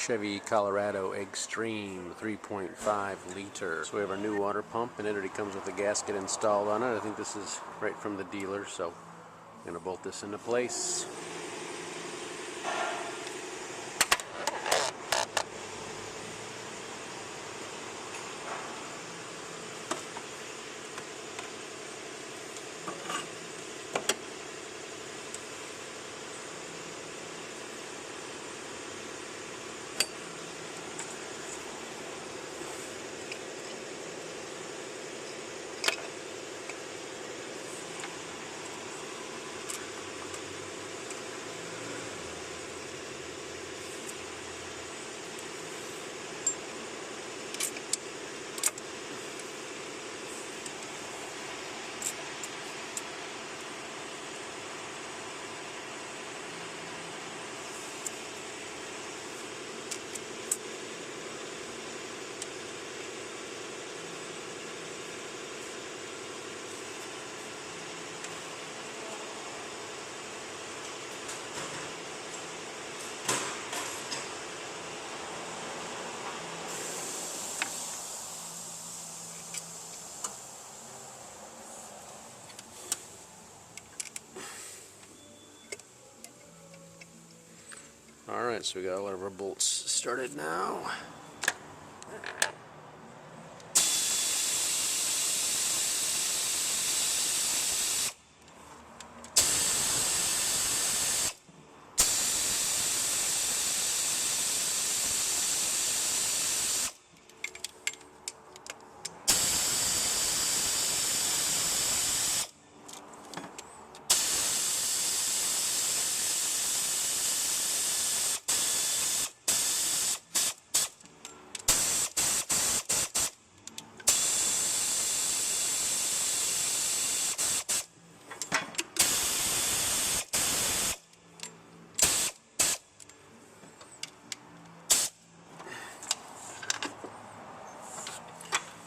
Chevy Colorado Extreme 3.5 liter. So we have our new water pump, and it already comes with a gasket installed on it. I think this is right from the dealer, so I'm going to bolt this into place. Alright, so we got all of our bolts started now.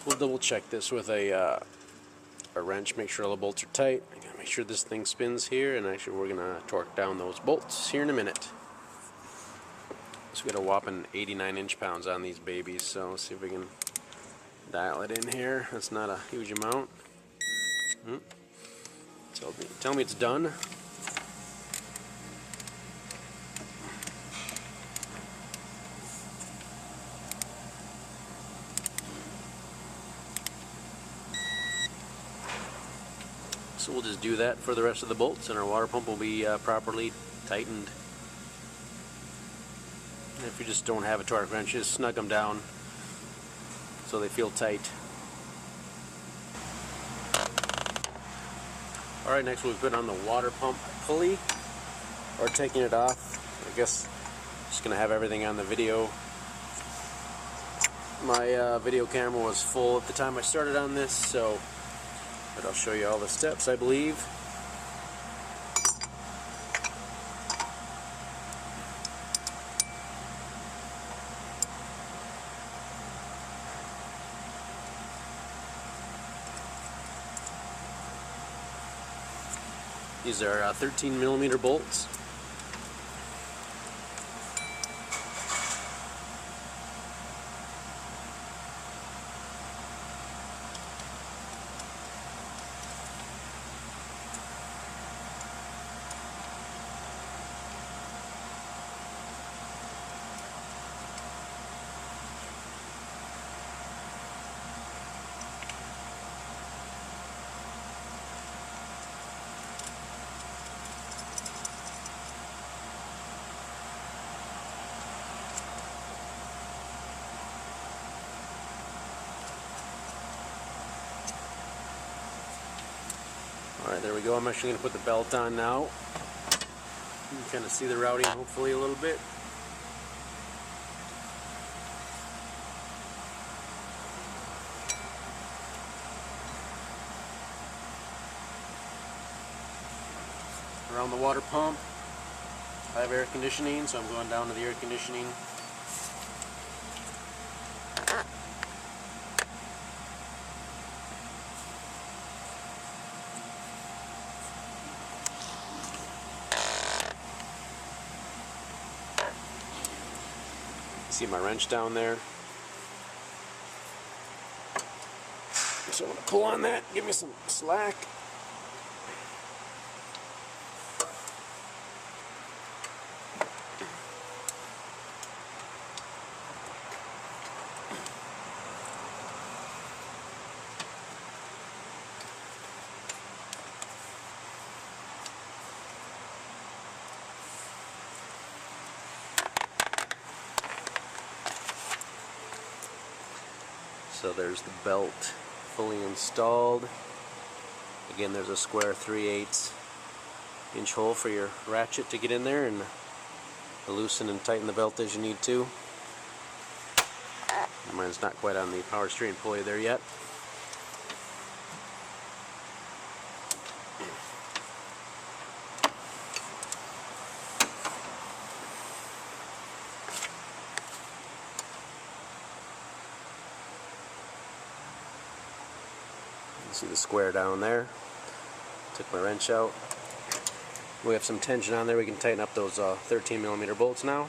We'll double check this with a wrench, make sure all the bolts are tight. I gotta make sure this thing spins here, and actually we're gonna torque down those bolts here in a minute. So we got a whopping 89 inch-pounds on these babies, so let's see if we can dial it in here. That's not a huge amount. Tell me it's done. So we'll just do that for the rest of the bolts, and our water pump will be properly tightened. And if you just don't have a torque wrench, just snug them down so they feel tight. Alright, next we'll put on the water pump pulley, or taking it off. I guess just going to have everything on the video. My video camera was full at the time I started on this, so but I'll show you all the steps, I believe. These are 13mm bolts. Alright, there we go. I'm actually going to put the belt on now. You can kind of see the routing hopefully a little bit. Around the water pump, I have air conditioning, so I'm going down to the air conditioning. See my wrench down there? So I'm going to pull on that, give me some slack. So there's the belt fully installed. Again, there's a square 3/8 inch hole for your ratchet to get in there and loosen and tighten the belt as you need to. Mine's not quite on the power steering pulley there yet. You see the square down there. Took my wrench out. We have some tension on there. We can tighten up those 13mm bolts now.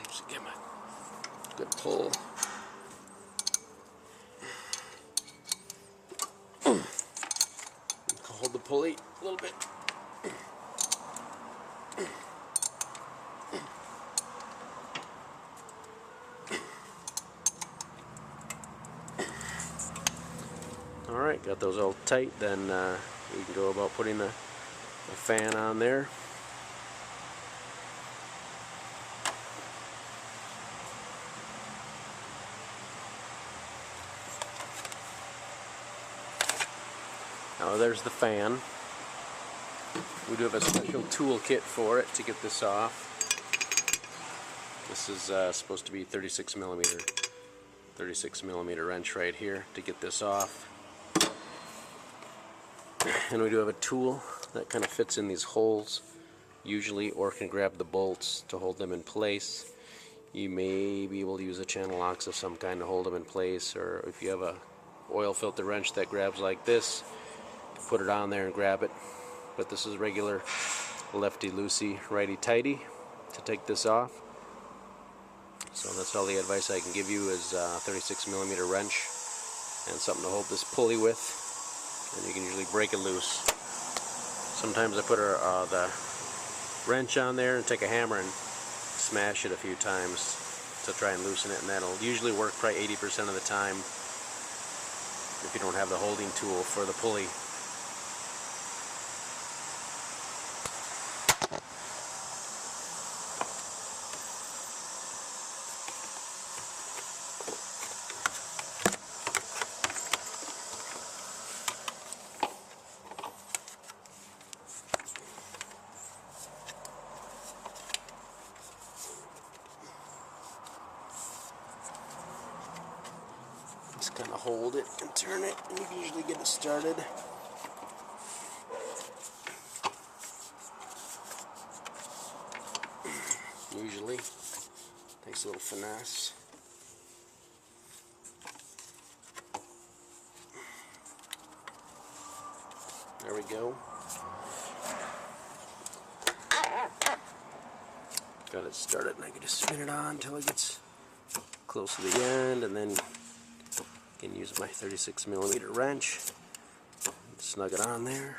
Just give my good pull. Hold the pulley a little bit. Alright, got those all tight. Then we can go about putting the fan on there. Now there's the fan. We do have a special tool kit for it to get this off. This is supposed to be 36mm wrench right here to get this off. And we do have a tool that kind of fits in these holes usually, or can grab the bolts to hold them in place. You may be able to use a channel locks of some kind to hold them in place, or if you have a oil filter wrench that grabs like this, put it on there and grab it. But this is regular lefty loosey, righty tighty to take this off. So that's all the advice I can give you is 36mm wrench and something to hold this pulley with, and you can usually break it loose. Sometimes I put the wrench on there and take a hammer and smash it a few times to try and loosen it, and that'll usually work probably 80% of the time if you don't have the holding tool for the pulley. Just kind of hold it and turn it, and you can usually get it started. Usually takes a little finesse. There we go. Got it started, and I can just spin it on until it gets close to the end, and then I can use my 36mm wrench, snug it on there.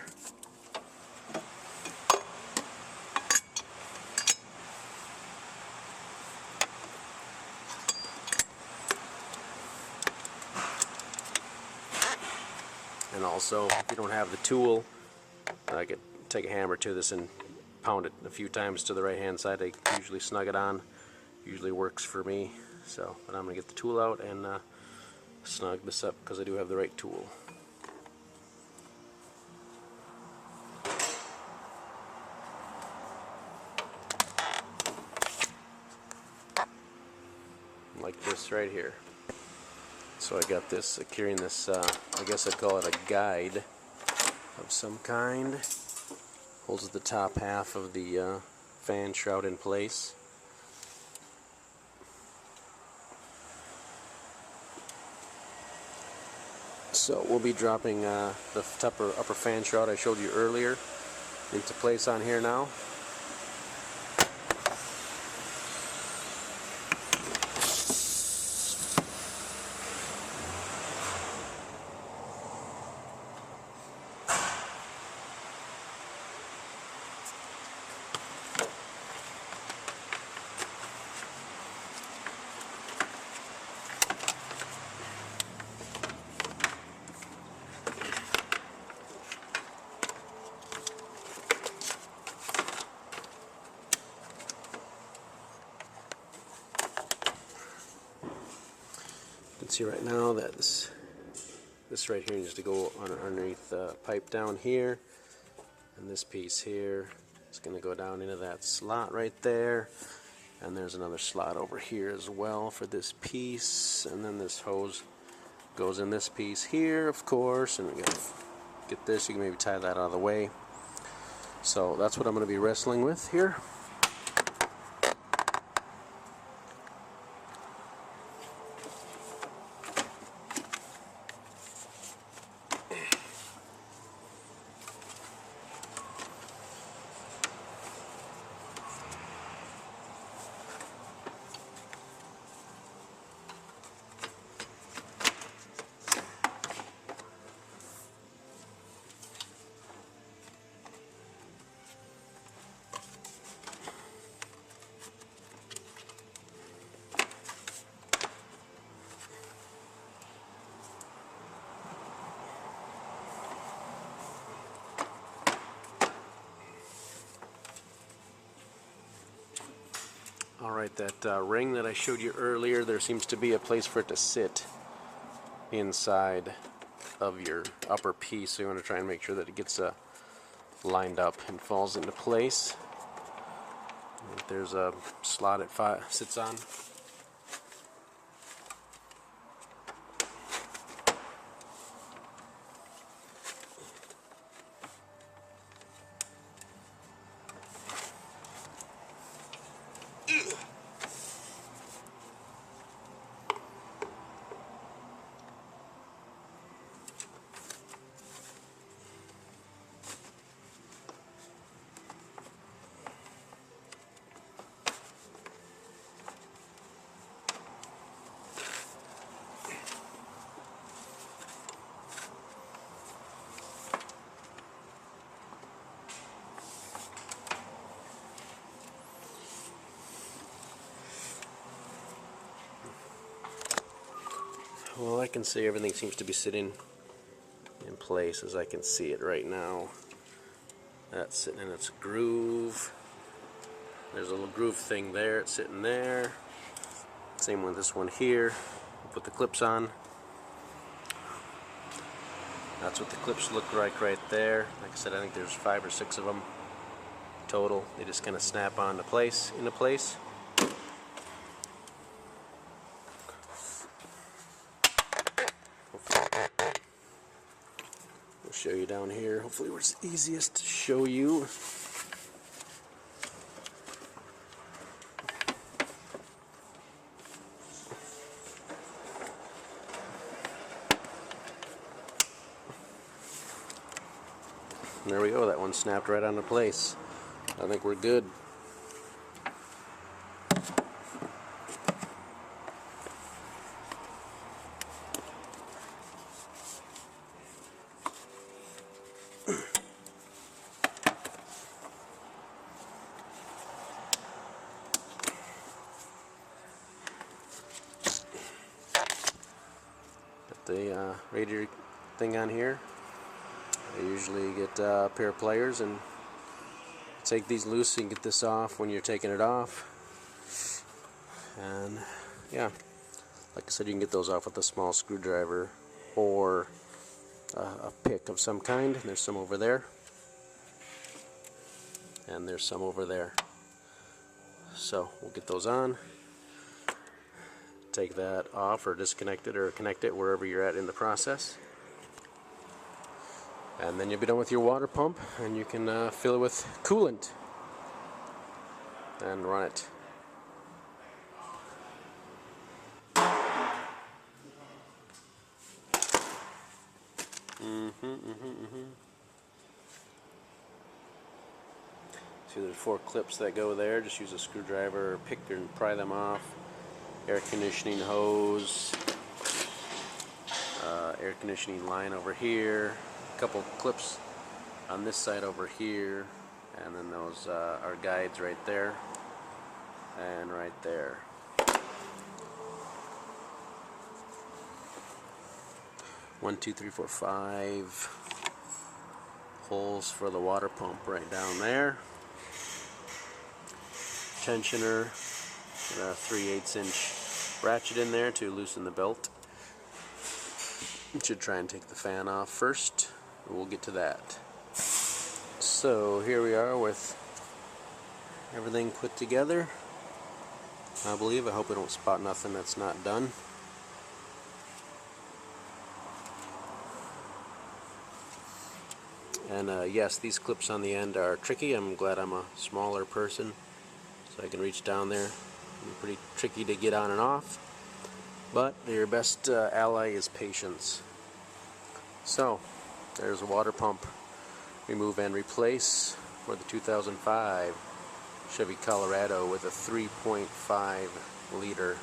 And also, if you don't have the tool, I could take a hammer to this and pound it a few times to the right hand side. I usually snug it on. Usually works for me. So, but I'm going to get the tool out and snug this up because I do have the right tool. Like this right here. So I got this, carrying this, I guess I'd call it a guide of some kind. Holds the top half of the fan shroud in place. So we'll be dropping the upper fan shroud I showed you earlier into place on here now. You can see right now that this right here needs to go underneath the pipe down here, and this piece here is going to go down into that slot right there, and there's another slot over here as well for this piece, and then this hose goes in this piece here, of course, and we got to get this. You can maybe tie that out of the way. So that's what I'm going to be wrestling with here. Alright, that ring that I showed you earlier, there seems to be a place for it to sit inside of your upper piece, so you want to try and make sure that it gets lined up and falls into place. There's a slot it sits on. Well, I can see everything seems to be sitting in place as I can see it right now. That's sitting in its groove. There's a little groove thing there, it's sitting there. Same with this one here. Put the clips on. That's what the clips look like right there. Like I said, I think there's 5 or 6 of them total. They just kind of snap into place. We'll show you down here. Hopefully it's easiest to show you. There we go, that one snapped right onto place. I think we're good. Got the radiator thing on here. I usually get a pair of pliers and take these loose so you can get this off when you're taking it off. And yeah, like I said, you can get those off with a small screwdriver or a pick of some kind. There's some over there, and there's some over there. So we'll get those on, take that off or disconnect it or connect it wherever you're at in the process. And then you'll be done with your water pump, and you can fill it with coolant and run it. See, there's 4 clips that go there. Just use a screwdriver or pick and pry them off. Air conditioning hose, air conditioning line over here, a couple clips on this side over here, and then those are guides right there and right there. One, two, three, four, 5 holes for the water pump right down there. Tensioner, a 3/8 inch ratchet in there to loosen the belt. You should try and take the fan off first. We'll get to that. So here we are with everything put together, I believe. I hope we don't spot nothing that's not done. And yes, these clips on the end are tricky. I'm glad I'm a smaller person so I can reach down there. They're pretty tricky to get on and off, but your best ally is patience. So there's a water pump remove and replace for the 2005 Chevy Colorado with a 3.5 liter